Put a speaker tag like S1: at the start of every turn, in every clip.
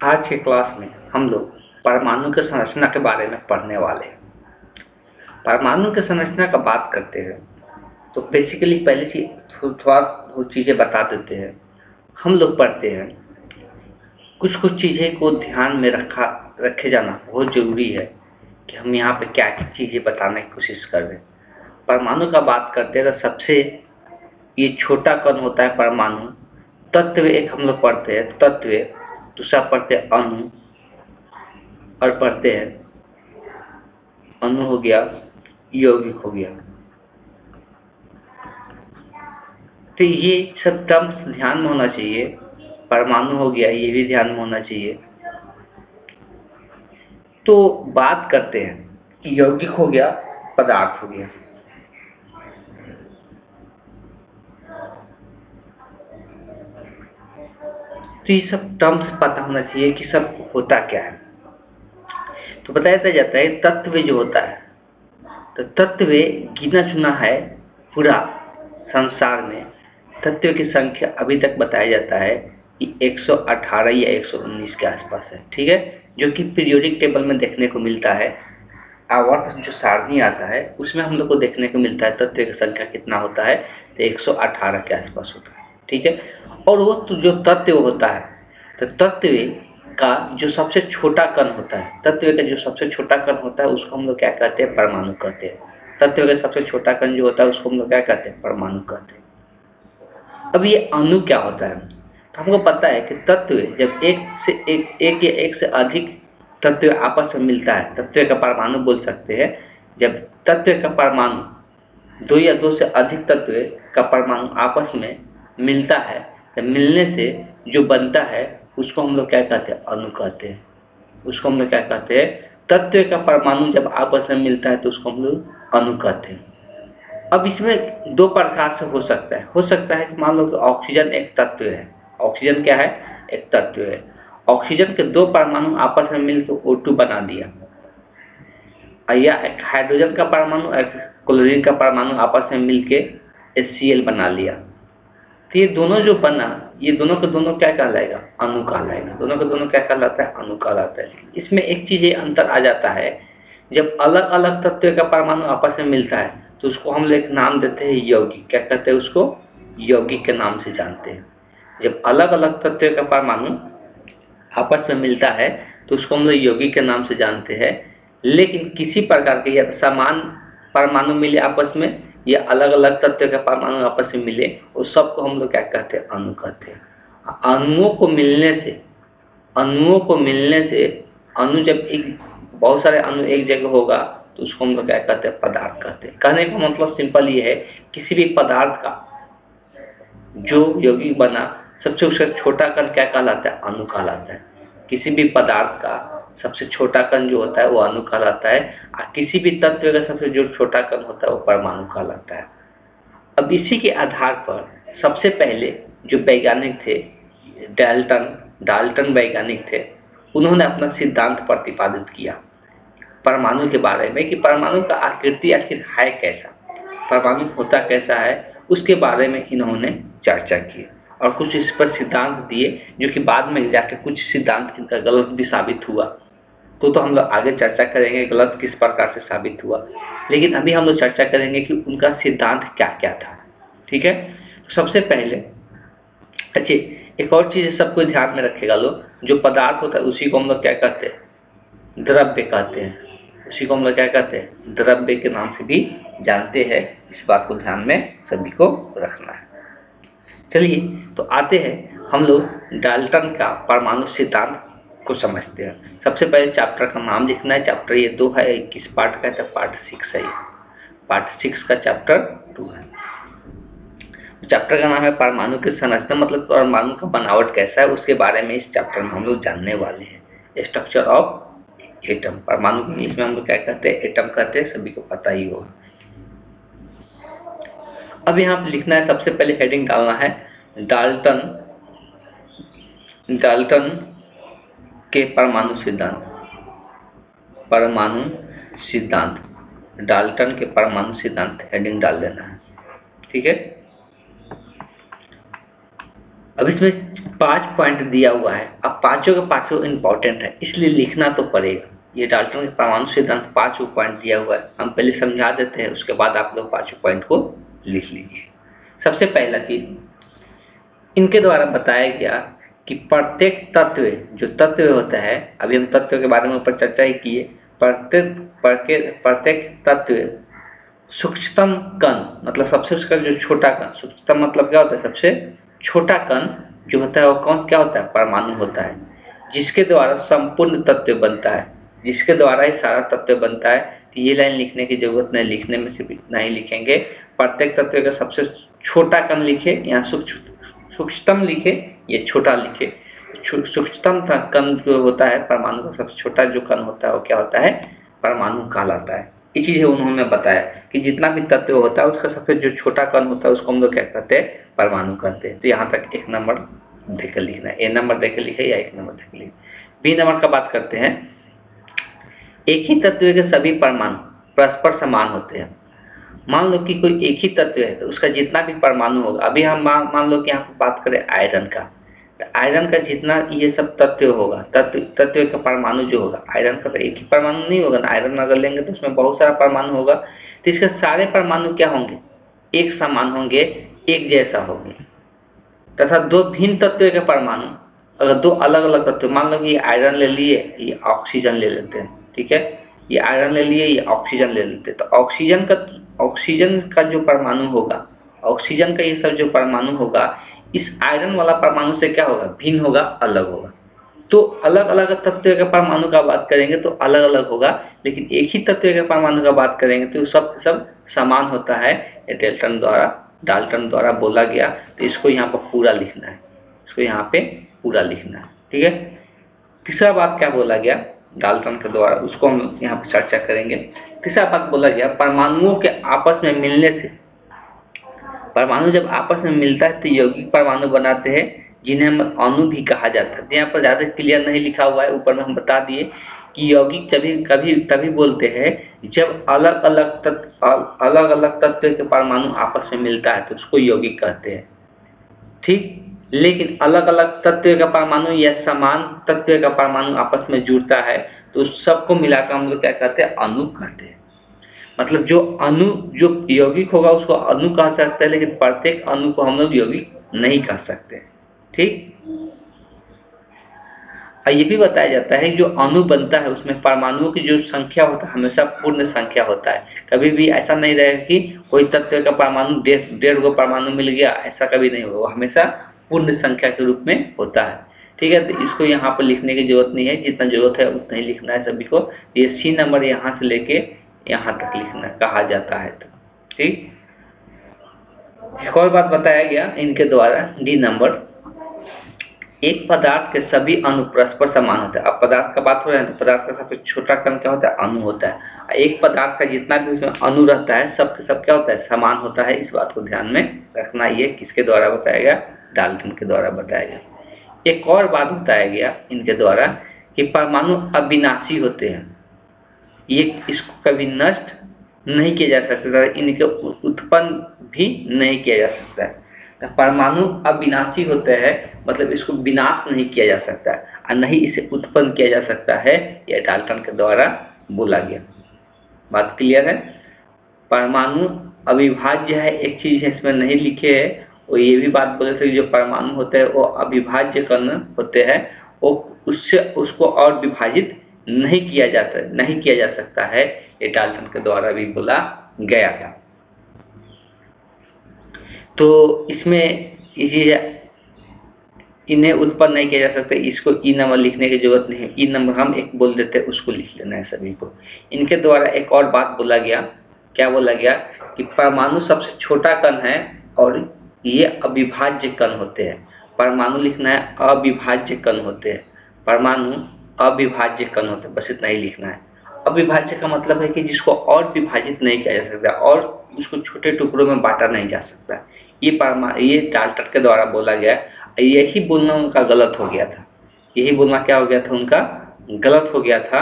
S1: आज के क्लास में हम लोग परमाणु की संरचना के बारे में पढ़ने वाले हैं। परमाणु की संरचना का बात करते हैं तो बेसिकली पहले थोड़ा चीज़ें बता देते हैं। हम लोग पढ़ते हैं कुछ चीज़ें को ध्यान में रखे जाना बहुत ज़रूरी है कि हम यहाँ पे क्या क्या चीज़ें बताने की कोशिश कर रहे हैं। परमाणु का बात करते हैं तो सबसे ये छोटा कण होता है परमाणु। तत्व एक हम लोग पढ़ते हैं तत्व, दूसरा पढ़ते हैं अणु और पढ़ते हैं अणु हो गया, यौगिक हो गया। तो ये सब टर्म्स ध्यान में होना चाहिए। परमाणु हो गया, ये भी ध्यान में होना चाहिए। तो बात करते हैं यौगिक हो गया, पदार्थ हो गया। तो ये सब टर्म्स पता होना चाहिए कि सब होता क्या है। तो बताया जाता है तत्व जो होता है, तो तत्व गिना चुना है पूरा संसार में। तत्व की संख्या अभी तक बताया जाता है कि 118 या 119 के आसपास है, ठीक है, जो कि पीरियोडिक टेबल में देखने को मिलता है। आवर्त जो सारणी आता है उसमें हम लोग को देखने को मिलता है तत्व की संख्या कितना होता है, तो 118 के आसपास होता है, ठीक है। और वो तो जो तत्व होता है, तो तत्व का जो सबसे छोटा कण होता है, तत्व का जो सबसे छोटा कण होता है उसको हम लोग क्या कहते हैं, परमाणु कहते हैं। तत्व का सबसे छोटा कण जो होता है उसको हम लोग क्या कहते हैं, परमाणु कहते हैं। अब ये अणु क्या होता है, तो हमको पता है कि तत्व जब एक या एक से अधिक तत्व आपस में मिलता है, तत्व का परमाणु बोल सकते हैं। जब तत्व का परमाणु दो या दो से अधिक तत्व का परमाणु आपस में मिलता है, तो मिलने से जो बनता है उसको हम लोग क्या कहते हैं, अणु कहते हैं। उसको हम लोग क्या कहते हैं, तत्व का परमाणु जब आपस में मिलता है तो उसको हम लोग अणु कहते हैं। अब इसमें दो प्रकार से हो सकता है कि मान लो कि ऑक्सीजन एक तत्व है। ऑक्सीजन क्या है, एक तत्व है। ऑक्सीजन के दो परमाणु आपस में मिलकर O2 बना दिया, या एक हाइड्रोजन का परमाणु एक क्लोरीन का परमाणु आपस में मिलकर HCl बना लिया। तो ये दोनों जो बना, ये दोनों के दोनों क्या कहलाएगा, अणु कहलाएगा। दोनों के दोनों क्या कहलाता है, अणु कहलाता है। इसमें एक चीज अंतर आ जाता है, जब अलग अलग तत्व का परमाणु आपस में मिलता है तो उसको हम लोग एक नाम देते हैं यौगिक। क्या कहते हैं उसको, यौगिक के नाम से जानते हैं। जब अलग अलग तत्व का परमाणु आपस में मिलता है तो उसको हम लोग यौगिक के नाम से जानते हैं। लेकिन किसी प्रकार के या समान परमाणु मिले आपस में या अलग अलग तत्व के परमाणु आपस में मिले, उस सबको हम लोग क्या कहते हैं, अणु कहते हैं। अणुओं को मिलने से अणु जब एक बहुत सारे अणु एक जगह होगा तो उसको हम लोग क्या कहते हैं, पदार्थ कहते हैं। कहने का मतलब सिंपल ये है, किसी भी पदार्थ का जो यौगिक बना सबसे उसका छोटा कण क्या कहलाता है, अणु कहलाता है। किसी भी पदार्थ का सबसे छोटा कण जो होता है वो अणु कहलाता है, और किसी भी तत्व का सबसे जो छोटा कण होता है वो परमाणु कहलाता है। अब इसी के आधार पर सबसे पहले जो वैज्ञानिक थे, डाल्टन वैज्ञानिक थे, उन्होंने अपना सिद्धांत प्रतिपादित किया परमाणु के बारे में कि परमाणु का आकृति आखिर है कैसा, परमाणु होता कैसा है, उसके बारे में इन्होंने चर्चा की और कुछ इस पर सिद्धांत दिए, जो कि बाद में जाकर कुछ सिद्धांत इनका गलत भी साबित हुआ। तो हम लोग आगे चर्चा करेंगे गलत किस प्रकार से साबित हुआ। लेकिन अभी हम लोग चर्चा करेंगे कि उनका सिद्धांत क्या क्या था, ठीक है। सबसे पहले अच्छे एक और चीज़ सबको ध्यान में रखेगा लोग, जो पदार्थ होता है उसी को हम लोग क्या कहते हैं, द्रव्य कहते हैं। उसी को हम लोग क्या कहते हैं, द्रव्य के नाम से भी जानते हैं। इस बात को ध्यान में सभी को रखना है। चलिए तो आते हैं हम लोग डाल्टन का परमाणु सिद्धांत को समझते हैं। सबसे पहले चैप्टर का नाम लिखना है। चैप्टर ये 2 है, किस पार्ट का है, तो पार्ट 6 है। पार्ट 6 का चैप्टर 2 है। चैप्टर का नाम है परमाणु की संरचना, मतलब परमाणु का बनावट कैसा है उसके बारे में इस चैप्टर में हम लोग जानने वाले हैं। स्ट्रक्चर ऑफ एटम, परमाणु को इंग्लिश में हम लोग क्या कहते हैं, एटम कहते हैं, सभी को पता ही होगा। अब यहाँ पे लिखना है, सबसे पहले हेडिंग डालना है डाल्टन के परमाणु सिद्धांत, डाल्टन के परमाणु सिद्धांत हेडिंग डाल देना है, ठीक है। अब इसमें 5 पॉइंट दिया हुआ है। अब पांचों के पांचों इंपॉर्टेंट है, इसलिए लिखना तो पड़ेगा। ये डाल्टन के परमाणु सिद्धांत 5 पॉइंट दिया हुआ है, हम पहले समझा देते हैं, उसके बाद आप लोग 5 पॉइंट को लिख लीजिए। सबसे पहला चीज इनके द्वारा बताया गया कि प्रत्येक तत्व, जो तत्व होता है, अभी हम तत्व के बारे में ऊपर चर्चा ही किए, प्रत्येक तत्व सूक्ष्मतम कण, मतलब सबसे उसका जो छोटा कण, सूक्ष्मतम मतलब क्या होता है, सबसे छोटा कण जो होता है वो कौन क्या होता है, परमाणु होता है, जिसके द्वारा संपूर्ण तत्व बनता है, जिसके द्वारा ही सारा तत्व बनता है। तो ये लाइन लिखने की जरूरत नहीं, लिखने में सिर्फ इतना ही लिखेंगे, प्रत्येक तत्व का सबसे छोटा कण लिखे, यहाँ सूक्ष्मतम लिखे, ये छोटा लिखे। सूक्ष्मतम कण जो होता है परमाणु का सबसे छोटा जो कण होता है वो क्या होता है, परमाणु कहलाता है। ये चीज़ उन्होंने बताया कि जितना भी तत्व होता है उसका सबसे जो छोटा कण होता है उसको हम लोग क्या कहते हैं, परमाणु कहते हैं। तो यहाँ तक 1 नंबर देकर लिखना है, A नंबर देकर लिखे या 1 नंबर देकर लिखे। B नंबर का बात करते हैं। एक ही तत्व के सभी परमाणु परस्पर समान होते हैं। मान लो कि कोई एक ही तत्व है तो उसका जितना भी परमाणु होगा, अभी हम मान लो कि यहाँ पर बात करें आयरन का, तो आयरन का जितना ये सब तत्व होगा, तत्व का परमाणु जो होगा, आयरन का तो एक ही परमाणु नहीं होगा ना, आयरन अगर लेंगे तो उसमें बहुत सारा परमाणु होगा, तो इसके सारे परमाणु क्या होंगे, एक समान होंगे, एक जैसा होंगे। तथा दो भिन्न तत्व के परमाणु, अगर दो अलग अलग तत्व, मान लो कि ये आयरन ले लिए, ये ऑक्सीजन ले लेते हैं, ठीक है, ये आयरन ले लिए, ये ऑक्सीजन ले लेते हैं, तो ऑक्सीजन का जो परमाणु होगा, ऑक्सीजन का ये सब जो परमाणु होगा, इस आयरन वाला परमाणु से क्या होगा, भिन्न होगा, अलग होगा। तो अलग अलग तत्व के परमाणु का बात करेंगे तो अलग अलग होगा, लेकिन एक ही तत्व के परमाणु का बात करेंगे तो सब समान होता है। डाल्टन द्वारा बोला गया, तो इसको यहाँ पर पूरा लिखना है, इसको यहाँ पे पूरा लिखना है, ठीक है। तीसरा बात क्या बोला गया डाल्टन के द्वारा, उसको हम यहाँ पे चर्चा करेंगे। तीसरा बात बोला गया, परमाणुओं के आपस में मिलने से, परमाणु जब आपस में मिलता है तो यौगिक परमाणु बनाते हैं, जिन्हें हम अणु भी कहा जाता है। यहाँ पर ज़्यादा क्लियर नहीं लिखा हुआ है, ऊपर में हम बता दिए कि यौगिक तभी बोलते हैं जब अलग अलग तत्व के परमाणु आपस में मिलता है तो उसको यौगिक कहते हैं, ठीक। लेकिन अलग अलग तत्व का परमाणु या समान तत्व का परमाणु आपस में जुड़ता है तो उस सबको मिलाकर हम लोग क्या कहते हैं, अणु कहते हैं। मतलब जो यौगिक होगा उसको अणु कह सकते हैं, लेकिन प्रत्येक अणु को हम लोग यौगिक नहीं कह सकते, ठीक। और ये भी बताया जाता है जो अणु बनता है उसमें परमाणुओं की जो संख्या होता है हमेशा पूर्ण संख्या होता है। कभी भी ऐसा नहीं रहेगा कि कोई तत्व का परमाणु 1.5 परमाणु मिल गया, ऐसा कभी नहीं होगा, हमेशा पूर्ण संख्या के रूप में होता है, ठीक है। तो इसको यहाँ पर लिखने की जरूरत नहीं है, जितना जरूरत है उतना ही लिखना है सभी को। ये C नंबर यहाँ से लेके यहाँ तक लिखना कहा जाता है, तो ठीक। एक और बात बताया गया इनके द्वारा, D नंबर, एक पदार्थ के सभी अणु परस्पर समान होते हैं। अब पदार्थ का बात हो रहा है तो पदार्थ का सबसे छोटा कण क्या होता है, अणु होता है। एक पदार्थ का जितना भी उसमें अणु रहता है सब क्या होता है, समान होता है। इस बात को ध्यान में रखना। ये किसके द्वारा बताया गया, डाल्टन के द्वारा बताया गया। एक और बात बताया गया इनके द्वारा कि परमाणु अविनाशी होते हैं, ये इसको कभी नष्ट नहीं किया जा सकता, इनके उत्पन्न भी नहीं किया जा सकता है। परमाणु अविनाशी होते हैं, मतलब इसको विनाश नहीं किया जा सकता और नहीं इसे उत्पन्न किया जा सकता है, यह डाल्टन के द्वारा बोला गया। बात क्लियर है। परमाणु अविभाज्य है, एक चीज है इसमें नहीं लिखे है, वो ये भी बात बोले थे जो परमाणु होते हैं वो अविभाज्य कण होते हैं, वो उसको और विभाजित नहीं किया जा सकता है, ये डाल्टन के द्वारा भी बोला गया था। तो इसमें इन्हें उत्पन्न नहीं किया जा सकता, इसको ई नंबर लिखने की जरूरत नहीं है, ई नंबर हम एक बोल देते हैं, उसको लिख लेना है सभी को। इनके द्वारा एक और बात बोला गया, क्या बोला गया कि परमाणु सबसे छोटा कण है और ये अविभाज्य कण होते हैं। परमाणु लिखना है अविभाज्य कण होते हैं, परमाणु अविभाज्य कण होते हैं, बस इतना ही लिखना है। अविभाज्य का मतलब है कि जिसको और विभाजित नहीं किया जा सकता और उसको छोटे टुकड़ों में बांटा नहीं जा सकता। ये डाल्टन के द्वारा बोला गया। यही बोलना उनका गलत हो गया था, यही बोलना क्या हो गया था, उनका गलत हो गया था।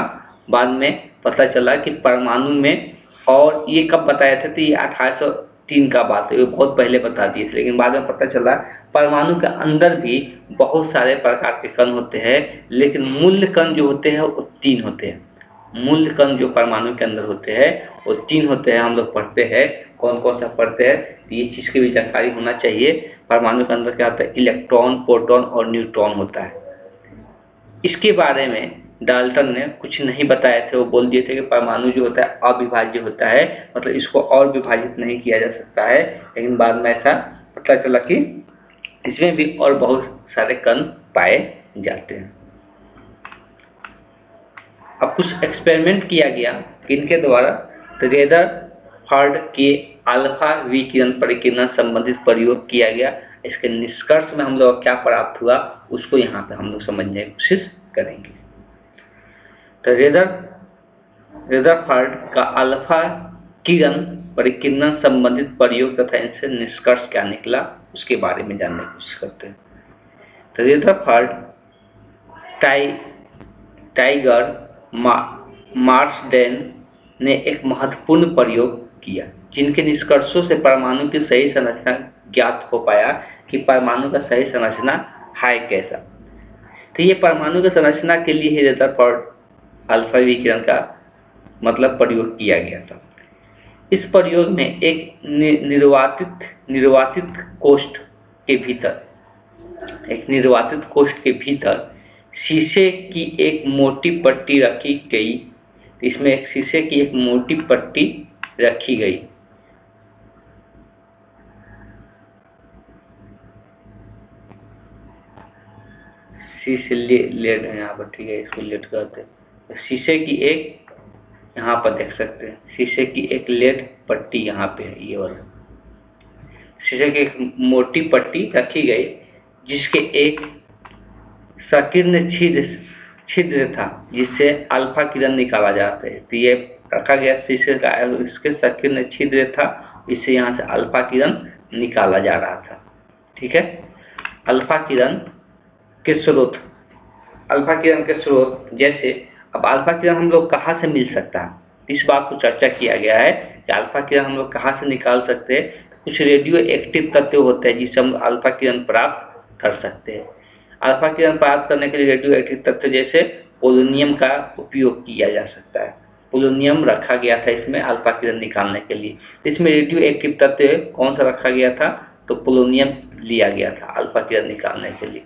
S1: बाद में पता चला कि परमाणु में, और ये कब बताया था, तो ये 3 का बात है, वो बहुत पहले बता दिए थे, लेकिन बाद में पता चला परमाणु के अंदर भी बहुत सारे प्रकार के कण होते हैं, लेकिन मूल कण जो होते हैं वो 3 होते हैं। मूल कण जो परमाणु के अंदर होते हैं वो 3 होते हैं। हम लोग पढ़ते हैं, कौन कौन सा पढ़ते हैं, तो ये चीज़ की भी जानकारी होना चाहिए। परमाणु के अंदर क्या होता है, इलेक्ट्रॉन, प्रोटॉन और न्यूट्रॉन होता है। इसके बारे में डाल्टन ने कुछ नहीं बताए थे, वो बोल दिए थे कि परमाणु जो होता है अविभाज्य होता है, मतलब इसको और विभाजित नहीं किया जा सकता है। लेकिन बाद में ऐसा पता चला कि इसमें भी और बहुत सारे कण पाए जाते हैं। अब कुछ एक्सपेरिमेंट किया गया इनके द्वारा, तो रेदरफोर्ड के अल्फा विकिरण परिकीर्णन संबंधित प्रयोग किया गया। इसके निष्कर्ष में हम लोग क्या प्राप्त हुआ उसको यहाँ पे हम लोग समझने की कोशिश करेंगे। तो रेदरफोर्ड का अल्फा किरण परिकीर्णन संबंधित प्रयोग तथा इनसे निष्कर्ष क्या निकला उसके बारे में जानने की कोशिश करते हैं। तो रेदरफोर्ड, टाइगर मार्सडेन ने एक महत्वपूर्ण प्रयोग किया, जिनके निष्कर्षों से परमाणु की सही संरचना ज्ञात हो पाया कि परमाणु का सही संरचना है कैसा। तो ये परमाणु की संरचना के लिए ही रेदरफोर्ड अल्फा विकिरण का मतलब प्रयोग किया गया था। इस प्रयोग में एक निर्वातित कोष्ठ के भीतर शीशे की एक मोटी पट्टी रखी गई। इसमें एक शीशे की एक मोटी पट्टी रखी गई। शीशे लेड है यहाँ पर, ठीक है, इसको लेड कहते हैं। शीशे की एक, यहाँ पर देख सकते हैं, शीशे की एक लेड पट्टी यहाँ पे है, ये वाला शीशे की एक मोटी पट्टी रखी गई, जिसके एक संकीर्ण छिद्र था जिससे अल्फा किरण निकाला जाता है। तो ये रखा गया शीशे का, इसके संकीर्ण छिद्र था, इससे यहाँ से अल्फा किरण निकाला जा रहा था। ठीक है, अल्फा किरण के स्रोत, जैसे अब अल्फा किरण हम लोग कहाँ से मिल सकता है, इस बात को चर्चा किया गया है कि अल्फा किरण हम लोग कहाँ से निकाल सकते हैं। कुछ रेडियो एक्टिव तत्व होते हैं जिससे हम अल्फा किरण प्राप्त कर सकते हैं। अल्फा किरण प्राप्त करने के लिए रेडियो एक्टिव तत्व जैसे पोलोनियम का उपयोग किया जा सकता है। पोलोनियम रखा गया था इसमें अल्फा किरण निकालने के लिए। इसमें रेडियो एक्टिव तत्व कौन सा रखा गया था, तो पोलोनियम लिया गया था अल्फा किरण निकालने के लिए।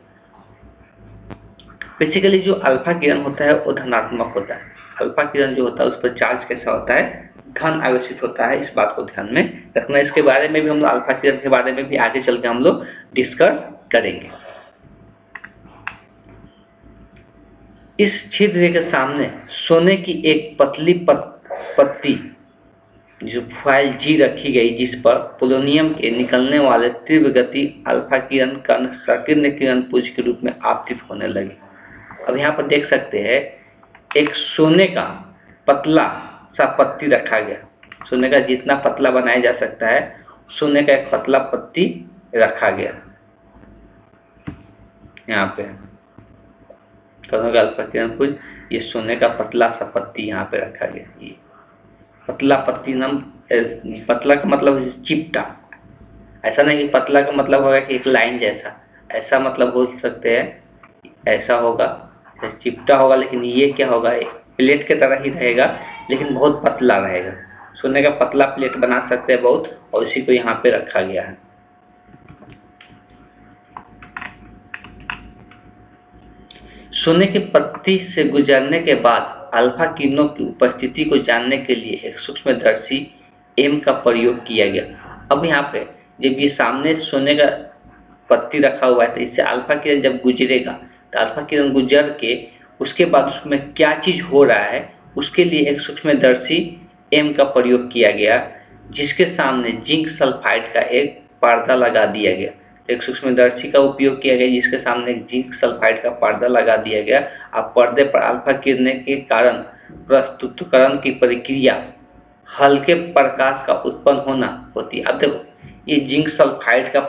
S1: बेसिकली जो अल्फा किरण होता है वो धनात्मक होता है। अल्फा किरण जो होता है उस पर चार्ज कैसा होता है, धन आवेशित होता है। इस बात को ध्यान में रखना। इसके बारे में भी हम लोग अल्फा किरण के बारे में भी आगे चल के हम लोग डिस्कस करेंगे। इस छिद्र के सामने सोने की एक पतली पत्ती जो फॉइल जी रखी गई, जिस पर पोलोनियम के निकलने वाले तीव्र गति अल्फा किरण कण संकीर्ण किरण पुंज के रूप में आपतित होने लगे। अब यहाँ पर देख सकते हैं एक सोने का पतला सा पत्ती रखा गया। सोने का जितना पतला बनाया जा सकता है, सोने का एक पतला पत्ती रखा गया। यहाँ पे कहोगे अल्फा किरण पुंज, ये सोने का पतला सा पत्ती यहाँ पे रखा गया। ये पतला पत्ती नाम, पतला का मतलब चिपटा, ऐसा नहीं कि पतला का मतलब होगा कि एक लाइन जैसा, ऐसा मतलब हो सकते हैं, ऐसा होगा चिपटा होगा। लेकिन ये क्या होगा, एक प्लेट के तरह ही रहेगा लेकिन बहुत पतला रहेगा। सोने का पतला प्लेट बना सकते हैं बहुत, और इसी को यहाँ पे रखा गया है। सोने की पत्ती से गुजरने के बाद अल्फा किरणों की उपस्थिति को जानने के लिए एक सूक्ष्मदर्शी एम का प्रयोग किया गया। अब यहाँ पे जब ये सामने सोने का पत्ती रखा हुआ है, तो इससे अल्फा किरण जब गुजरेगा, तो अल्फा किरण गुजर के उसके बाद उसमें क्या चीज़ हो रहा है उसके लिए एक सूक्ष्मदर्शी एम का प्रयोग किया गया, जिसके सामने जिंक सल्फाइड का एक पर्दा लगा दिया गया। एक सूक्ष्मदर्शी का उपयोग किया गया जिसके सामने जिंक सल्फाइड का पर्दा लगा दिया गया। अब पर्दे पर अल्फा किरण के कारण प्रस्तुतकरण की प्रक्रिया हल्के प्रकाश का उत्पन्न होना होती है। अब देखो ये जिंक सल्फाइड का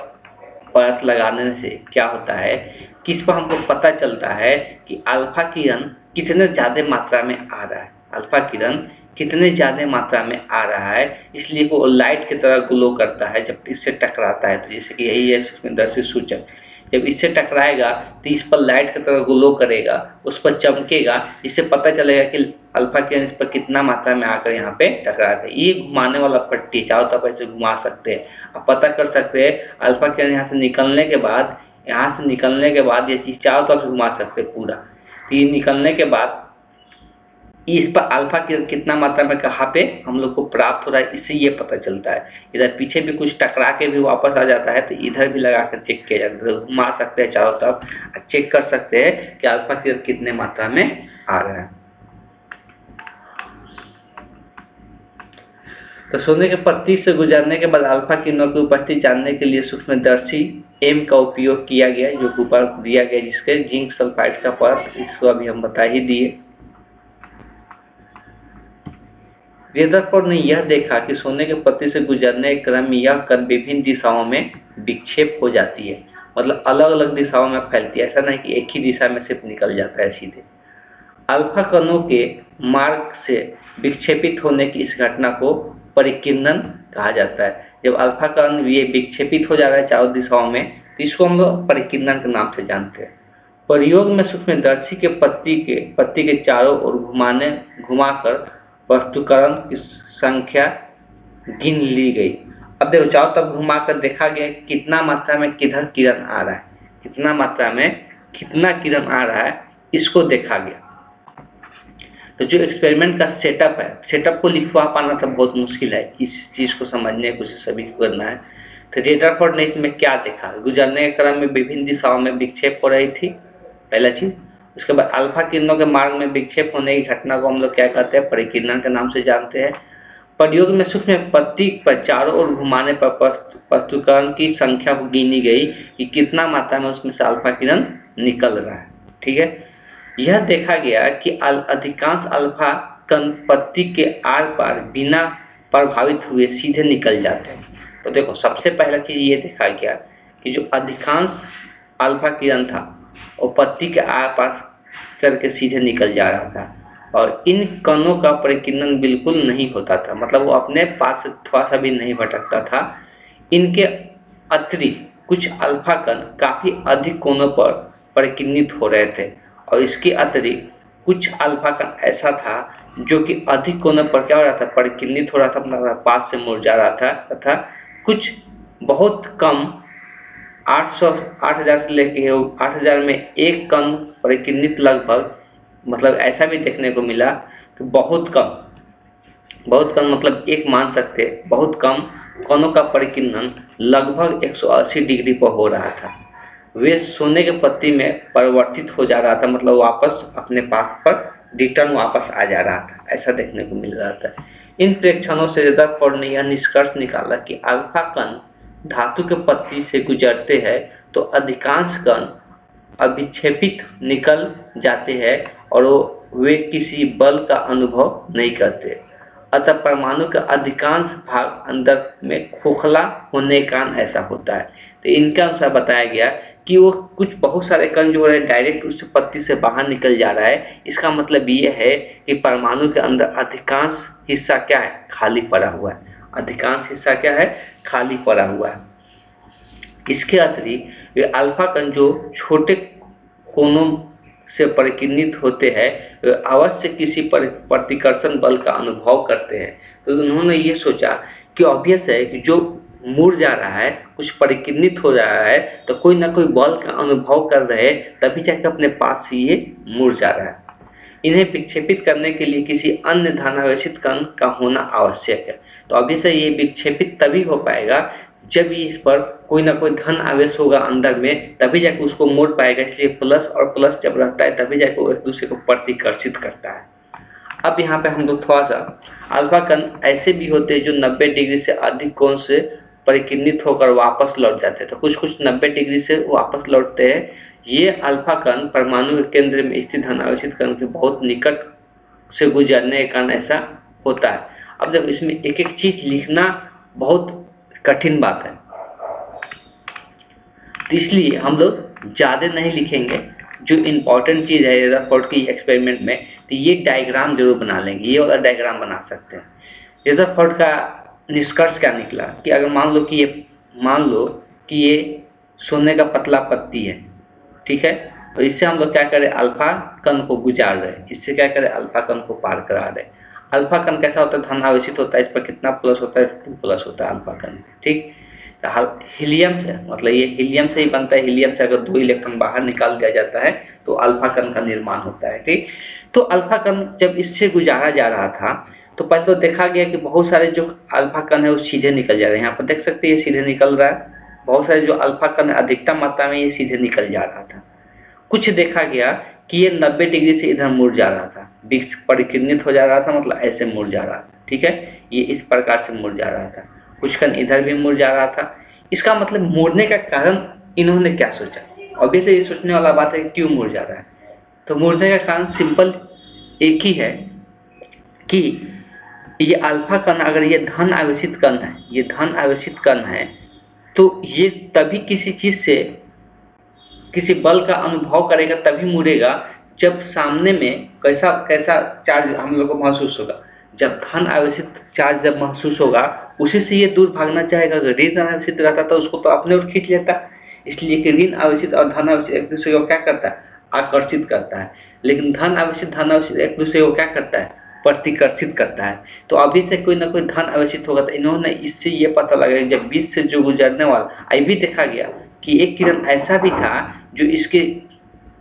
S1: परत लगाने से क्या होता है कि इस पर हमको पता चलता है कि अल्फा किरण कितने ज़्यादा मात्रा में आ रहा है। अल्फा किरण कितने ज़्यादा मात्रा में आ रहा है, इसलिए वो लाइट की तरह ग्लो करता है जब इससे टकराता है। तो जैसे कि यही है सूक्ष्मदर्शी सूचक, जब इससे टकराएगा तो इस पर लाइट की तरह ग्लो करेगा, उस पर चमकेगा, इससे पता चलेगा कि अल्फा किरण इस पर कितना मात्रा में आकर यहाँ पे टकराता है। ये घुमाने वाला पट्टी चारों तरफ ऐसे घुमा सकते हैं, आप पता कर सकते हैं अल्फा किरण यहाँ से निकलने के बाद ये चीज़ चारों तरफ घुमा सकते हैं पूरा। तो ये निकलने के बाद इस पर अल्फा कितना मात्रा में कहाँ पे हम लोग को प्राप्त हो रहा है, इससे ये पता चलता है। इधर पीछे भी कुछ टकरा के भी वापस आ जाता है, तो इधर भी लगा कर चेक किया जाता है, तो घुमा सकते हैं चारों तरफ, चेक कर सकते हैं कि अल्फा कितने मात्रा में आ रहा है। तो सोने के पत्ती से गुजरने के बाद अल्फा किरणों की उपस्थिति जानने के लिए सूक्ष्मदर्शी एम का उपयोग किया गया, जो ऊपर दिया गया, जिसके जिंक सल्फाइड का परत, इसको अभी हम बता ही दिए। रेदरफोर्ड ने यह देखा कि सोने के पत्ती से गुजरने के क्रम में यह कण विभिन्न दिशाओं में विक्षेप हो जाती है, मतलब अलग अलग दिशाओं में फैलती है, ऐसा नहीं कि एक ही दिशा में सिर्फ निकल जाता है सीधे। अल्फा कणों के मार्ग से विक्षेपित होने की इस घटना को परिकीर्णन कहा जाता है। जब अल्फा कण ये विक्षेपित हो जा रहा है चारों दिशाओं में, तो इसको हम लोग परिकीर्णन के नाम से जानते हैं। प्रयोग में सूक्ष्मदर्शी के पत्ती के चारों ओर घुमाकर वस्तुकरण की संख्या गिन ली गई। अब देखो चारों तरफ घुमाकर देखा गया कितना मात्रा में किधर किरण आ रहा है, कितना मात्रा में कितना किरण आ रहा है, इसको देखा गया। तो जो एक्सपेरिमेंट का सेटअप है, सेटअप को लिखवा पाना तो बहुत मुश्किल है, इस चीज़ को समझने को सभी को करना है। तो रेदरफोर्ड ने इसमें क्या देखा, गुजरने के क्रम में विभिन्न दिशाओं में विक्षेप हो रही थी, पहला चीज। उसके बाद अल्फा किरणों के मार्ग में विक्षेप होने की घटना को हम लोग क्या कहते हैं, परिकीर्णन के नाम से जानते हैं। प्रयोग में सूक्ष्म पत्ती पर चारों ओर घुमाने पर वस्तुकरण की संख्या को गिनी गई कि कितना मात्रा में उसमें से अल्फा किरण निकल रहा है। ठीक है, यह देखा गया कि अधिकांश अल्फा कण पत्ती के आर पार बिना प्रभावित हुए सीधे निकल जाते हैं। तो देखो सबसे पहला चीज ये देखा गया कि जो अधिकांश अल्फा किरण था वो पत्ती के आर पार करके सीधे निकल जा रहा था, और इन कणों का परिकीर्णन बिल्कुल नहीं होता था, मतलब वो अपने पास से थोड़ा सा भी नहीं भटकता था। इनके अतिरिक्त कुछ अल्फा कण काफी अधिक कोणों पर परिकीर्णित हो रहे थे, और इसके अतिरिक्त कुछ अल्फा कण ऐसा था जो कि अधिक कोणों पर क्या हो रहा था, परिकीर्णित हो रहा था, अपना पास से मुरझा रहा था, तथा कुछ बहुत कम 8000 से लेके 8000 में एक कण परिकीर्णित लगभग, मतलब ऐसा भी देखने को मिला कि बहुत कम मतलब एक मान सकते बहुत कम कणों का परिकीर्णन लगभग 180 डिग्री पर हो रहा था। वे सोने के पत्ती में परिवर्तित हो जा रहा था, मतलब वापस अपने पाथ पर रिटर्न वापस आ जा रहा था, ऐसा देखने को मिल रहा था। इन प्रेक्षणों से रेदरफोर्ड ने यह निष्कर्ष निकाला कि अल्फा कण धातु के पत्ती से गुजरते हैं तो अधिकांश कण अविक्षेपित निकल जाते हैं और वे किसी बल का अनुभव नहीं करते। अतः परमाणु का अधिकांश भाग अंदर में खोखला होने के कारण ऐसा होता है। तो इनका अनुसार बताया गया कि वो कुछ बहुत सारे कण जो है डायरेक्ट उस पत्ती से बाहर निकल जा रहा है। इसका मतलब ये है कि परमाणु के अंदर अधिकांश हिस्सा क्या है, खाली पड़ा हुआ है। अधिकांश हिस्सा क्या है, खाली पड़ा हुआ है। इसके अतिरिक्त वे अल्फा कण जो छोटे कोनों से परिकीर्णित होते हैं वे अवश्य किसी प्रतिकर्षण बल का अनुभव करते हैं। तो उन्होंने ये सोचा कि ऑब्वियस है कि जो मुड़ जा रहा है, कुछ परिकीर्णित हो रहा है, तो कोई ना कोई बल का अनुभव कर रहे हैं, तभी जाकर अपने पास से ये मुड़ जा रहा है। इन्हें विक्षेपित करने के लिए किसी अन्य धनावेशित कण का होना आवश्यक है। तो ऑब्वियस है ये विक्षेपित तभी हो पाएगा जब इस पर कोई ना कोई धन आवेश होगा अंदर में, तभी जाकर उसको मोड़ पाएगा। इसलिए प्लस और प्लस जब रहता है तभी जाकर वो एक दूसरे को प्रतिकर्षित करता है। अब यहाँ पे हम लोग थोड़ा सा अल्फा कण ऐसे भी होते हैं जो 90 डिग्री से अधिक कोण से परिकीर्णित होकर वापस लौट जाते हैं। तो कुछ 90 डिग्री से वापस लौटते हैं। ये अल्फा कण परमाणु के केंद्र में स्थित धनावेशित कण के बहुत निकट से गुजरने के कारण ऐसा होता है। अब देखो इसमें एक एक चीज लिखना बहुत कठिन बात है, तो इसलिए हम लोग ज्यादा नहीं लिखेंगे, जो इम्पोर्टेंट चीज़ है रदरफोर्ड की एक्सपेरिमेंट में, तो ये डायग्राम जरूर बना लेंगे, ये वाला डायग्राम बना सकते हैं। रदरफोर्ड का निष्कर्ष क्या निकला कि अगर मान लो कि ये सोने का पतला पत्ती है, ठीक है, तो इससे हम लोग क्या करें, अल्फा कण को गुजार रहे हैं, इससे क्या करें, अल्फा कण को पार करा रहे हैं। अल्फा कण कैसा होता है, धन आवेशित होता है, इस पर कितना प्लस होता है, 2 प्लस होता है अल्फा कण, ठीक। तो हीलियम से, मतलब ये हीलियम से ही बनता है, हीलियम से अगर 2 इलेक्ट्रॉन बाहर निकाल दिया जाता है तो अल्फा कण का निर्माण होता है, ठीक। तो अल्फा कण जब इससे गुजारा जा रहा था तो पहले तो देखा गया कि बहुत सारे जो अल्फा कण है वो सीधे निकल जा रहे हैं, यहाँ पर देख सकते हैं ये सीधे निकल रहा है, बहुत सारे जो अल्फा कण अधिकतम मात्रा में ये सीधे निकल जा रहा था। कुछ देखा गया कि ये 90 डिग्री से इधर मुड़ जा रहा था, विक्स परिकिरणित हो जा रहा था, मतलब ऐसे मुड़ जा रहा था, ठीक है, ये इस प्रकार से मुड़ जा रहा था। कुछ कण इधर भी मुड़ जा रहा था। इसका मतलब मुड़ने का कारण इन्होंने क्या सोचा, ऑब्वियसली ये सोचने वाला बात है कि क्यों मुड़ जा रहा है। तो मुड़ने का कारण सिंपल एक ही है कि ये अल्फा कण, अगर ये धन आवेशित कण है, ये धन आवेशित कण है, तो ये तभी किसी चीज से, किसी बल का अनुभव करेगा, तभी मुड़ेगा जब सामने में कैसा कैसा चार्ज हम लोग को महसूस होगा। जब धन आवेशित चार्ज जब महसूस होगा, उसी से ये दूर भागना चाहेगा। अगर ऋण आवेशित रहता तो उसको तो अपने ओर खींच लेता। इसलिए कि ऋण आवेशित और धन आवेशित एक दूसरे को क्या करता है, आकर्षित करता है, लेकिन धन आवेशित एक दूसरे को क्या करता है, प्रतिकर्षित करता है। तो अभी से कोई ना कोई धन आवेशित होगा, तो इन्होंने इससे ये पता लगा जब बीच से जो गुजरने वाला, अभी देखा गया कि एक किरण ऐसा भी था जो इसके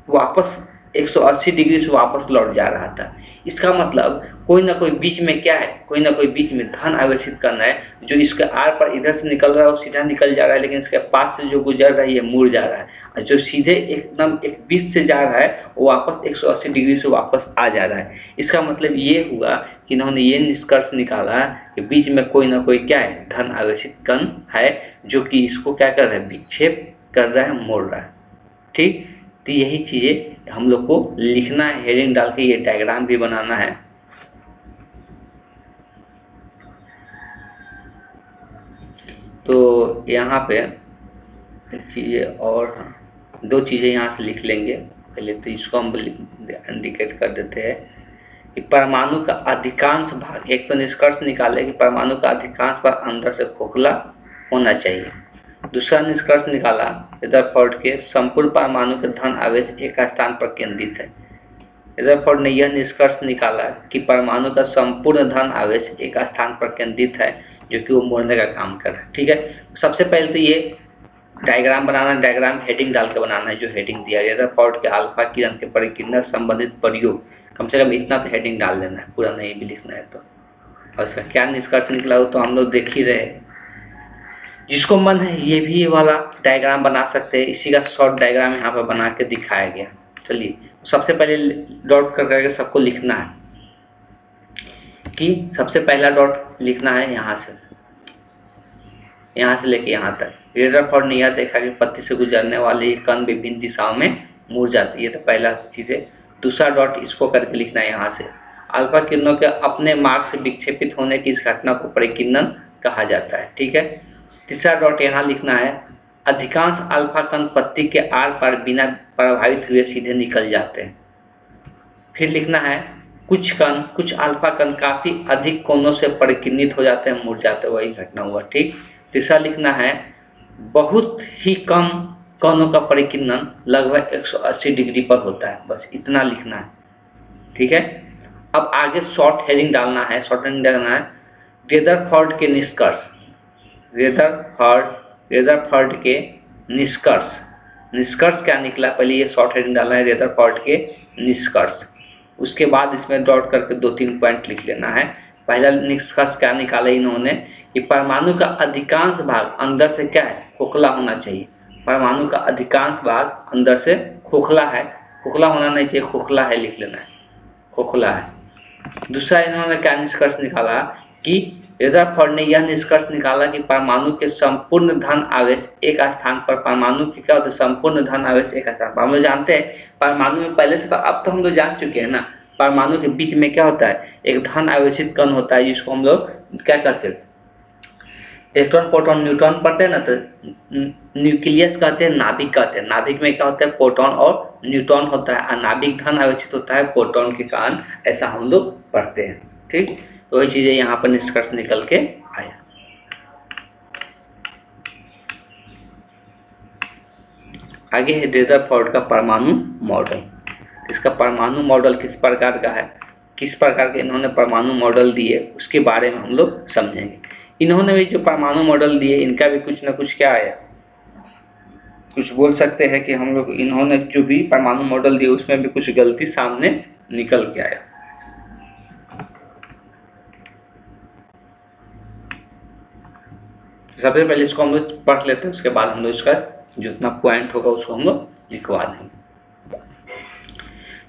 S1: वापस 180 डिग्री से वापस लौट जा रहा था। इसका मतलब कोई ना कोई बीच में क्या है, कोई ना कोई बीच में धन आवेशित कण है, जो इसके आर पर इधर से निकल रहा है वो सीधा निकल जा रहा है, लेकिन इसके पास से जो गुजर रहा है ये मुड़ जा रहा है, और जो सीधे एकदम एक बीच से जा रहा है वो वापस 180 डिग्री से वापस आ जा रहा है। इसका मतलब ये हुआ कि इन्होंने ये निष्कर्ष निकाला कि बीच में कोई ना कोई क्या है, धन आवेशित कण है, जो कि इसको क्या कर रहा है, विक्षेप कर रहा है, मोड़ रहा है, ठीक। तो यही चीजें हम लोग को लिखना है, हेडिंग डाल के ये डायग्राम भी बनाना है। तो यहाँ पे चीजें और 2 चीजें यहाँ से लिख लेंगे। पहले तो इसको हम इंडिकेट कर देते हैं कि परमाणु का अधिकांश भाग, एक तो निष्कर्ष निकाले कि परमाणु का अधिकांश भाग अंदर से खोखला होना चाहिए। दूसरा निष्कर्ष निकाला रदरफोर्ड के, संपूर्ण परमाणु के धन आवेश एक स्थान पर केंद्रित है। रदरफोर्ड ने यह निष्कर्ष निकाला कि परमाणु का संपूर्ण धन आवेश एक स्थान पर केंद्रित है, जो कि वो मोड़ने का काम कर रहा है, ठीक है। सबसे पहले तो ये डायग्राम बनाना, डायग्राम हेडिंग डाल के बनाना है, जो हेडिंग दिया गया रदरफोर्ड के अल्फा किरण के परिकीर्णन संबंधित प्रयोग, कम से कम इतना तो हेडिंग डाल देना है, पूरा नहीं भी लिखना है तो। और इसका क्या निष्कर्ष निकला हो तो हम लोग देख ही रहे। जिसको मन है ये भी वाला डायग्राम बना सकते हैं, इसी का शॉर्ट डायग्राम यहाँ पर बना के दिखाया गया। चलिए सबसे पहले डॉट कर करके सबको लिखना है कि सबसे पहला डॉट लिखना है यहाँ से लेके यहाँ तक। रदरफोर्ड ने यह देखा कि पत्ती से गुजरने वाले कण विभिन्न दिशाओं में मुड़ जाती है, ये तो पहला चीज है। दूसरा डॉट इसको करके लिखना है यहाँ से, अल्फा किरणों के अपने मार्ग से विक्षेपित होने की इस घटना को परिकीर्णन कहा जाता है, ठीक है। तीसरा डॉट यहाँ लिखना है, अधिकांश अल्फा कण पत्ती के आर पार बिना प्रभावित हुए सीधे निकल जाते हैं। फिर लिखना है, कुछ अल्फा कण काफी अधिक कोणों से परिकीर्णित हो जाते हैं, मुड़ जाते हैं, वही घटना हुआ, ठीक। तीसरा लिखना है, बहुत ही कम कणों का परिकीर्णन लगभग 180 डिग्री पर होता है, बस इतना लिखना है, ठीक है। अब आगे शॉर्ट हेडिंग डालना है, रदरफोर्ड के निष्कर्ष, रदरफोर्ड के निष्कर्ष क्या निकला, पहले ये शॉर्ट हेडिंग डालना है, रदरफोर्ड के निष्कर्ष। उसके बाद इसमें डॉट करके 2-3 पॉइंट लिख लेना है। पहला निष्कर्ष क्या निकाला इन्होंने कि परमाणु का अधिकांश भाग अंदर से क्या है, खोखला होना चाहिए। परमाणु का अधिकांश भाग अंदर से खोखला है, खोखला होना नहीं चाहिए, खोखला है लिख लेना है, खोखला है। दूसरा इन्होंने क्या निष्कर्ष निकाला कि रदरफोर्ड ने यह निष्कर्ष निकाला कि परमाणु के संपूर्ण धन आवेश एक स्थान पर, परमाणु के क्या होता है, संपूर्ण धन आवेश एक स्थान पर। हम लोग जानते हैं परमाणु में पहले से, तो अब तो हम लोग जान चुके हैं ना, परमाणु के बीच में क्या होता है, एक धन आवेशित कण होता है, जिसको हम लोग क्या कहते हैं, इलेक्ट्रॉन प्रोटॉन न्यूट्रॉन पढ़ते हैं ना, तो न्यूक्लियस कहते हैं, नाभिक कहते हैं। नाभिक में क्या होता है, प्रोटॉन और न्यूट्रॉन होता है, और नाभिक धन आवेशित होता है प्रोटॉन के कारण, ऐसा हम लोग पढ़ते हैं। ठीक, तो वही चीजें यहाँ पर निष्कर्ष निकल के आया। आगे है रदरफोर्ड का परमाणु मॉडल। इसका परमाणु मॉडल किस प्रकार का है, किस प्रकार के इन्होंने परमाणु मॉडल दिए, उसके बारे में हम लोग समझेंगे। इन्होंने भी जो परमाणु मॉडल दिए, इनका भी कुछ ना कुछ क्या है, कुछ बोल सकते हैं कि हम लोग इन्होंने जो भी परमाणु मॉडल दिए उसमें भी कुछ गलती सामने निकल के आया। सबसे पहले इसको हम लोग पढ़ लेते हैं, उसके बाद हम लोग इसका जितना पॉइंट होगा उसको हम लोग लिखवा देंगे।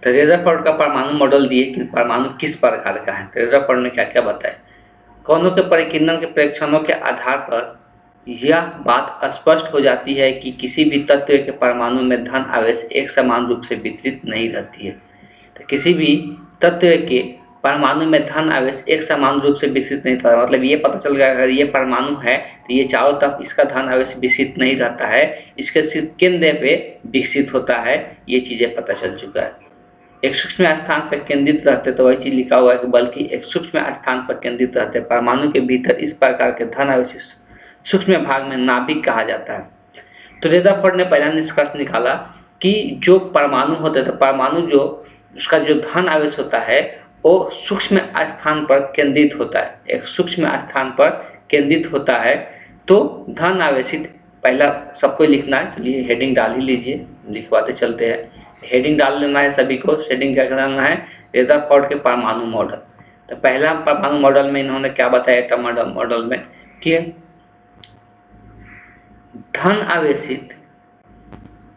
S1: तो रदरफोर्ड का परमाणु मॉडल दिए कि परमाणु किस प्रकार का है। तो रदरफोर्ड ने क्या क्या बताया, कणों के परिकीर्णन के परीक्षणों के आधार पर यह बात स्पष्ट हो जाती है कि किसी भी तत्व के परमाणु में धन आवेश एक समान रूप से वितरित नहीं रहती है। तो किसी भी तत्व के परमाणु में धन आवेश एक समान रूप से विकसित नहीं रहता, मतलब ये पता चल गया अगर ये परमाणु है तो ये चारों तरफ इसका धन आवेश विकसित नहीं रहता है, इसके सिर्फ केंद्र पे विकसित होता है, ये चीजें पता चल चुका है। एक सूक्ष्म स्थान पर केंद्रित रहते, तो वही चीज लिखा हुआ है कि बल्कि एक सूक्ष्म स्थान पर केंद्रित रहते। परमाणु के भीतर इस प्रकार के धन आवेश सूक्ष्म भाग में नाभिक कहा जाता है। तो रदरफोर्ड ने पहला निष्कर्ष निकाला कि जो परमाणु होते हैं, तो परमाणु जो उसका जो धन आवेश होता है वो सूक्ष्म स्थान पर केंद्रित होता है, एक सूक्ष्म स्थान पर केंद्रित होता है। तो धन आवेशित, पहला सबको लिखना है, चलिए हेडिंग डाल ही लीजिए, लिखवाते चलते हैं। हेडिंग डाल लेना है सभी को, हेडिंग क्या करना है, रदरफोर्ड के परमाणु मॉडल। तो पहला परमाणु मॉडल में इन्होंने क्या बताया, एटम मॉडल में कि धन आवेशित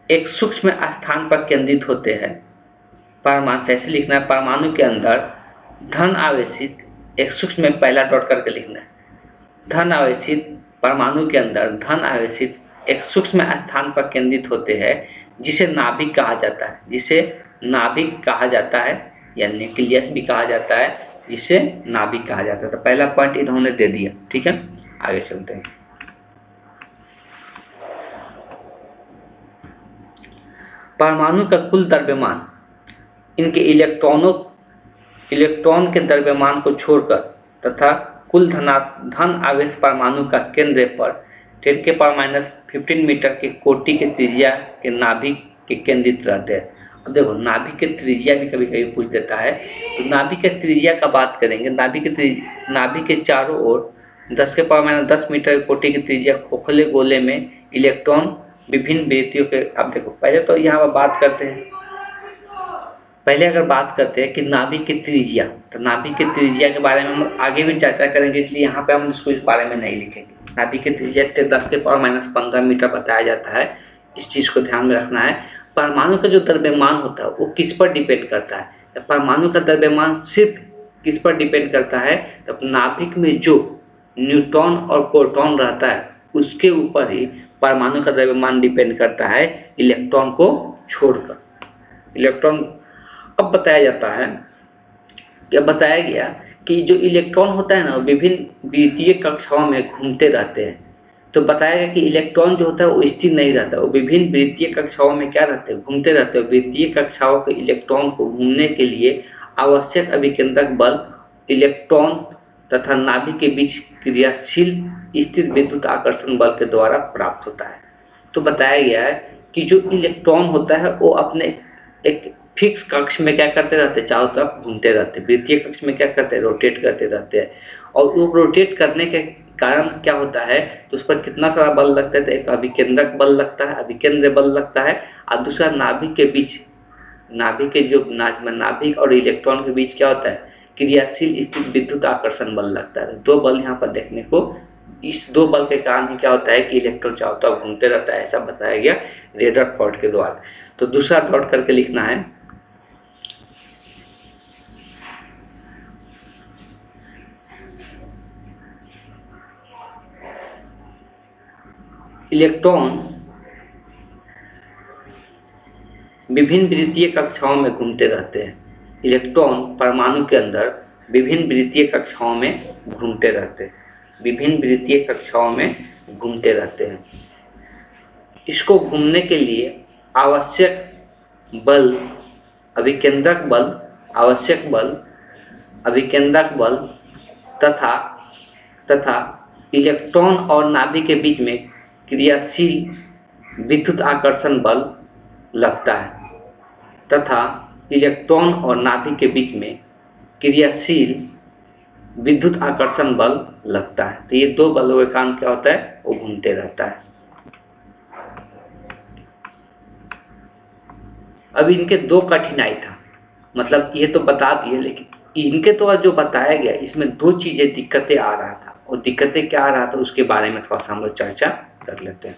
S1: एक सूक्ष्म स्थान पर केंद्रित होते हैं। परमाणु कैसे लिखना है, परमाणु के अंदर धन आवेशित एक सूक्ष्म, पहला डॉट करके लिखना है, धन आवेशित परमाणु के अंदर धन आवेशित एक सूक्ष्म स्थान पर केंद्रित होते हैं, जिसे नाभिक कहा जाता है, जिसे नाभिक कहा जाता है या न्यूक्लियस भी कहा जाता है, जिसे नाभिक कहा जाता है। तो पहला पॉइंट इन्होंने दे दिया। ठीक है, आगे चलते हैं। परमाणु का कुल द्रव्यमान इनके इलेक्ट्रॉन के द्रव्यमान को छोड़कर तथा कुल धन आवेश परमाणु का केंद्र पर 10 के पावर -15 मीटर के कोटि के त्रिज्या के नाभिक के केंद्रित रहते हैं। अब देखो नाभिक के त्रिज्या भी कभी कभी पूछ देता है, तो नाभिक के त्रिज्या का बात करेंगे। नाभिक के चारों ओर 10 के पावर -10 मीटर कोटि की त्रिज्या खोखले गोले में इलेक्ट्रॉन विभिन्न वृत्तियों के, अब देखो पहले तो यहाँ पर बात करते हैं, पहले अगर बात करते हैं कि नाभिक की त्रिज्या, तो नाभिक की त्रिज्या के बारे में हम आगे भी चर्चा करेंगे, इसलिए यहाँ पे हम इसको इस बारे में नहीं लिखेंगे। नाभिक की त्रिज्या 10 के पावर -15 मीटर बताया जाता है, इस चीज को ध्यान में रखना है। परमाणु का जो द्रव्यमान होता है वो किस पर डिपेंड करता है, तो परमाणु का द्रव्यमान सिर्फ किस पर डिपेंड करता है, तो नाभिक में जो न्यूट्रॉन और प्रोटॉन रहता है उसके ऊपर ही परमाणु का द्रव्यमान डिपेंड करता है, इलेक्ट्रॉन को छोड़कर। इलेक्ट्रॉन अब बताया जाता है, क्या बताया गया कि जो इलेक्ट्रॉन होता है ना, विभिन्न वृत्तीय कक्षाओं में घूमते रहते हैं। तो बताया गया कि इलेक्ट्रॉन जो होता है वो स्थिर नहीं रहता, वो विभिन्न वृत्तीय कक्षाओं में क्या रहते हैं, घूमते रहते हैं। वृत्तीय कक्षाओं के इलेक्ट्रॉन को घूमने के लिए आवश्यक अभिकेंद्रक बल इलेक्ट्रॉन तथा नाभिक के बीच क्रियाशील स्थिर विद्युत आकर्षण बल के द्वारा प्राप्त होता है। तो बताया गया है कि जो इलेक्ट्रॉन होता है वो अपने एक फिक्स कक्ष में क्या करते रहते हैं, चारों तरफ घूमते रहते हैं। वृत्तीय कक्ष में क्या करते हैं, रोटेट करते रहते हैं। और वो रोटेट करने के कारण क्या होता है, तो उस पर कितना सारा बल लगता है, तो एक अभिकेंद्रक बल लगता है, अभिकेंद्र बल लगता है, और दूसरा नाभिक के बीच, नाभिक के जो नाभिक और इलेक्ट्रॉन के बीच क्या होता है, क्रियाशील स्थिर विद्युत आकर्षण बल लगता है। दो बल यहाँ पर देखने को, इस दो बल के कारण ही क्या होता है कि इलेक्ट्रॉन चारों तरफ घूमते रहता है, ऐसा बताया गया रदरफोर्ड के द्वारा। तो दूसरा डॉट करके लिखना है, इलेक्ट्रॉन विभिन्न वृत्तीय कक्षाओं में घूमते रहते हैं। इलेक्ट्रॉन परमाणु के अंदर विभिन्न वृत्तीय कक्षाओं में घूमते रहते हैं। विभिन्न वृत्तीय कक्षाओं में घूमते रहते हैं। इसको घूमने के लिए आवश्यक बल, अभिकेंद्रक बल, आवश्यक बल, अभिकेंद्रक बल तथा इलेक्ट्रॉन और नाभिक के बीच में क्रियाशील विद्युत आकर्षण बल लगता है तथा इलेक्ट्रॉन और नाभिक के बीच में क्रियाशील विद्युत आकर्षण बल लगता है। तो ये दो बलों के कारण क्या होता है, वो घूमते रहता है। अब इनके दो कठिनाई था, मतलब ये तो बता दिए, लेकिन इनके तो जो बताया गया इसमें दो चीजें दिक्कतें आ रहा था, और दिक्कतें क्या आ रहा था उसके बारे में थोड़ा सा हम लोग चर्चा कर लेते हैं।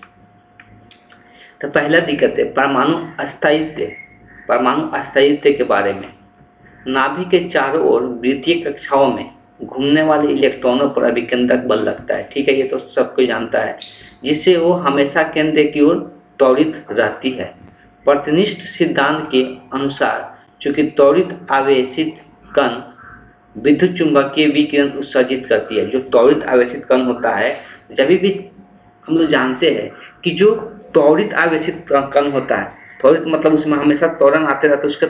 S1: तो पहला दिक्कत है परमाणु अस्थायित्व। परमाणु अस्थायित्व के बारे में, नाभिक के चारों ओर वृत्तीय कक्षाओं में घूमने वाले इलेक्ट्रॉनों पर अभिकेंद्रक बल लगता है, ठीक है, ये तो सबको जानता है, जिससे वो हमेशा केंद्र की ओर त्वरित रहती है। प्रतिनिष्ठ सिद्धांत के अनुसार चूंकि त्वरित आवेशित कण विद्युत चुंबकीय विकिरण उत्सर्जित करती है, जो त्वरित आवेशित कण होता है, जब भी हम लोग जानते हैं कि जो त्वरित आवेशित कण होता है, त्वरित मतलब उसमें हमेशा त्वरण आते रहता है, उसका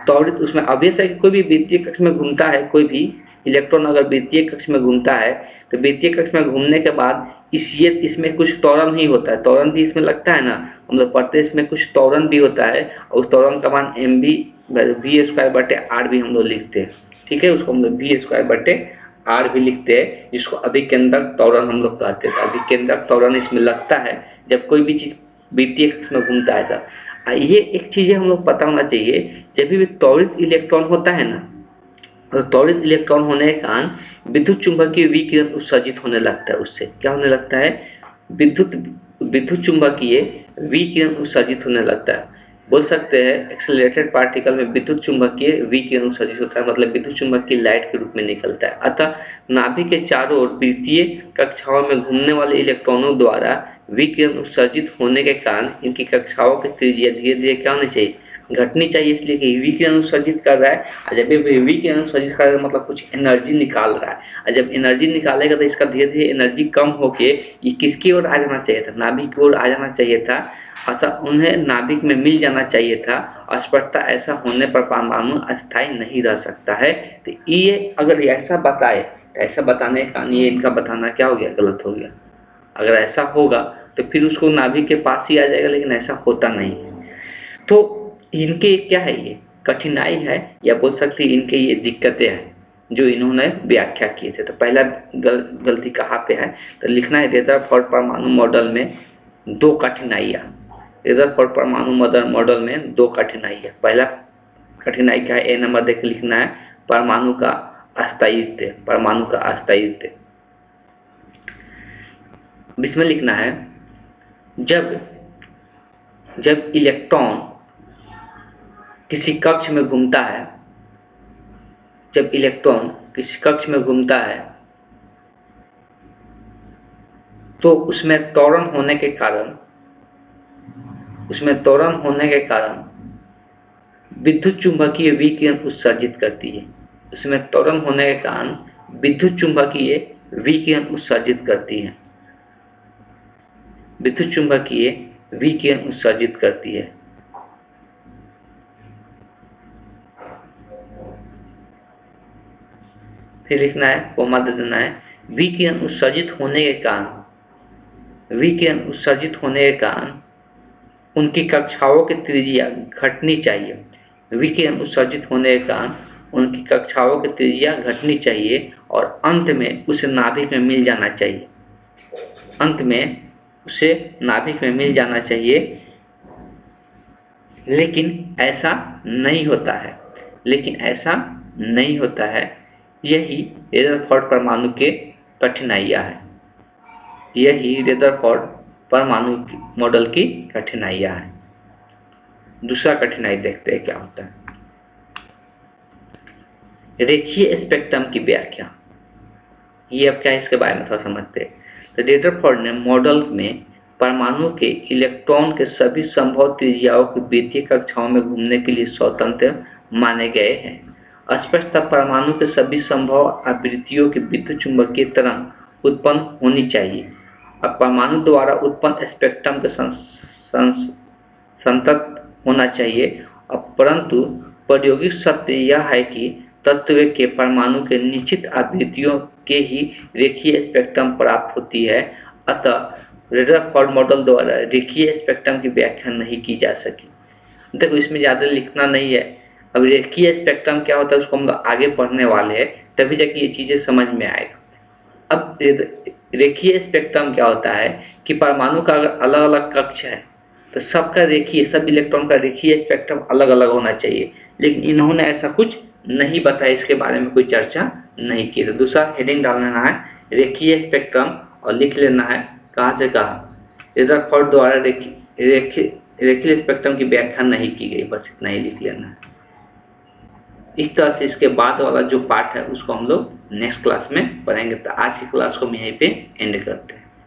S1: त्वरित उसमें आवेश है कि कोई भी वृत्तीय कक्ष में घूमता है, कोई भी इलेक्ट्रॉन अगर वृत्तीय कक्ष में घूमता है तो वृत्तीय कक्ष में घूमने के बाद इसमें कुछ त्वरण ही होता है, त्वरण भी इसमें लगता है ना, हम लोग पढ़ते हैं इसमें कुछ त्वरण भी होता है, और उस त्वरण का मान mv/r भी हम लोग लिखते हैं, ठीक है, उसको हम लोग v/r भी लिखते हैं, जिसको अभिकेंद्रक त्वरण हम लोग कहते हैं। अभिकेंद्रक त्वरण इसमें लगता है जब कोई भी चीज वृत्तीय कक्ष में घूमता है तब। ये एक चीज हम लोग पता होना चाहिए, जब भी त्वरित इलेक्ट्रॉन होता है ना, तो त्वरित इलेक्ट्रॉन होने के कारण विद्युत चुंबकीय विकिरण उत्सर्जित होने लगता है, उससे क्या होने लगता है, विद्युत चुंबकीय विकिरण उत्सर्जित होने लगता है। बोल सकते हैं एक्सेलरेटेड पार्टिकल में विद्युत चुंबकीय विकिरण उत्सर्जित होता है, मतलब विद्युत चुंबकीय लाइट के रूप में निकलता है। अतः नाभिक के चारों ओर वृत्तीय कक्षाओं में घूमने वाले इलेक्ट्रॉनों द्वारा विकिरण उत्सर्जित होने के कारण इनकी कक्षाओं की त्रिज्या धीरे धीरे क्या होनी चाहिए, घटनी चाहिए, इसलिए कि विकिरण उत्सर्जित कर रहा है, और जब ये विकिरण उत्सर्जित कर रहा है मतलब कुछ एनर्जी निकाल रहा है, और जब एनर्जी निकालेगा तो इसका धीरे धीरे एनर्जी कम होके ये किसकी ओर आ जाना चाहिए था, नाभिक की ओर आ जाना चाहिए था, अतः उन्हें नाभिक में मिल जाना चाहिए था। अस्पष्टता ऐसा होने पर परमाणु अस्थायी नहीं रह सकता है। तो ये अगर ऐसा बताए तो ऐसा बताने का ये इनका बताना क्या हो गया, गलत हो गया। अगर ऐसा होगा तो फिर उसको नाभिक के पास ही आ जाएगा, लेकिन ऐसा होता नहीं है। तो इनके क्या है, ये कठिनाई है, या बोल सकते हैं इनके ये दिक्कतें हैं जो इन्होंने व्याख्या किए थे। तो पहला गलती कहाँ पे है, तो लिखना है रदरफोर्ड परमाणु मॉडल में दो कठिनाइयाँ। रदरफोर्ड परमाणु मॉडल में दो कठिनाइयाँ। पहला कठिनाई क्या है, ए नंबर देख लिखना है, परमाणु का अस्थायित्व। परमाणु का अस्थायित्व इसमें लिखना है, जब इलेक्ट्रॉन किसी कक्ष में घूमता है, जब इलेक्ट्रॉन किसी कक्ष में घूमता है तो उसमें त्वरण होने के कारण विद्युत चुंबकीय विकिरण उत्सर्जित करती है। उसमें त्वरण होने के कारण विद्युत चुंबकीय विकिरण उत्सर्जित करती है, विद्युत चुंबकीय विकिरण उत्सर्जित करती है। फिर लिखना है, कोमा दे देना है, विकिरण उत्सर्जित होने के कारण उनकी कक्षाओं की त्रिज्या घटनी चाहिए। विकिरण उत्सर्जित होने के कारण उनकी कक्षाओं की त्रिज्या घटनी चाहिए और अंत में उसे नाभिक में मिल जाना चाहिए। अंत में उसे नाभिक में मिल जाना चाहिए, लेकिन ऐसा नहीं होता है। यही रदरफोर्ड परमाणु के कठिनाइयाँ है। यही रदरफोर्ड परमाणु मॉडल की कठिनाइयाँ है। दूसरा कठिनाई देखते हैं क्या होता है, रेखीय स्पेक्ट्रम की व्याख्या। ये अब क्या है, इसके बारे में थोड़ा समझते हैं। तो रदरफोर्ड ने मॉडल में परमाणु के इलेक्ट्रॉन के सभी संभव त्रिज्याओं की वृत्तीय कक्षाओं में घूमने के लिए स्वतंत्र माने गए हैं। स्पष्टतः परमाणु के सभी संभव आवृत्तियों की विद्युत चुंबकीय तरंग उत्पन्न होनी चाहिए। अब परमाणु द्वारा उत्पन्न स्पेक्ट्रम के संतत होना चाहिए। अब परंतु प्रायोगिक सत्य यह है कि तत्व के परमाणु के निश्चित आवृत्तियों के ही रेखीय स्पेक्ट्रम प्राप्त होती है। अतः रदरफोर्ड मॉडल द्वारा रेखीय स्पेक्ट्रम की व्याख्या नहीं की जा सकी। देखो इसमें ज़्यादा लिखना नहीं है। अब रेखीय स्पेक्ट्रम क्या होता है उसको हम लोग आगे पढ़ने वाले हैं, तभी जाके ये चीज़ें समझ में आएगा। अब रेखीय स्पेक्ट्रम क्या होता है कि परमाणु का अगर अलग अलग कक्ष है तो सबका रेखीय, सब इलेक्ट्रॉन का रेखीय स्पेक्ट्रम अलग अलग होना चाहिए, लेकिन इन्होंने ऐसा कुछ नहीं बताया, इसके बारे में कोई चर्चा नहीं की। तो दूसरा हेडिंग डाल लेना है रेखीय स्पेक्ट्रम और लिख लेना है कहाँ से कहाँ। रदरफोर्ड द्वारा रेखीय स्पेक्ट्रम की व्याख्या नहीं की गई, बस इतना ही लिख लेना है। इस तरह से इसके बाद वाला जो पार्ट है उसको हम लोग नेक्स्ट क्लास में पढ़ेंगे। तो आज की क्लास को हम यहीं पे एंड करते हैं।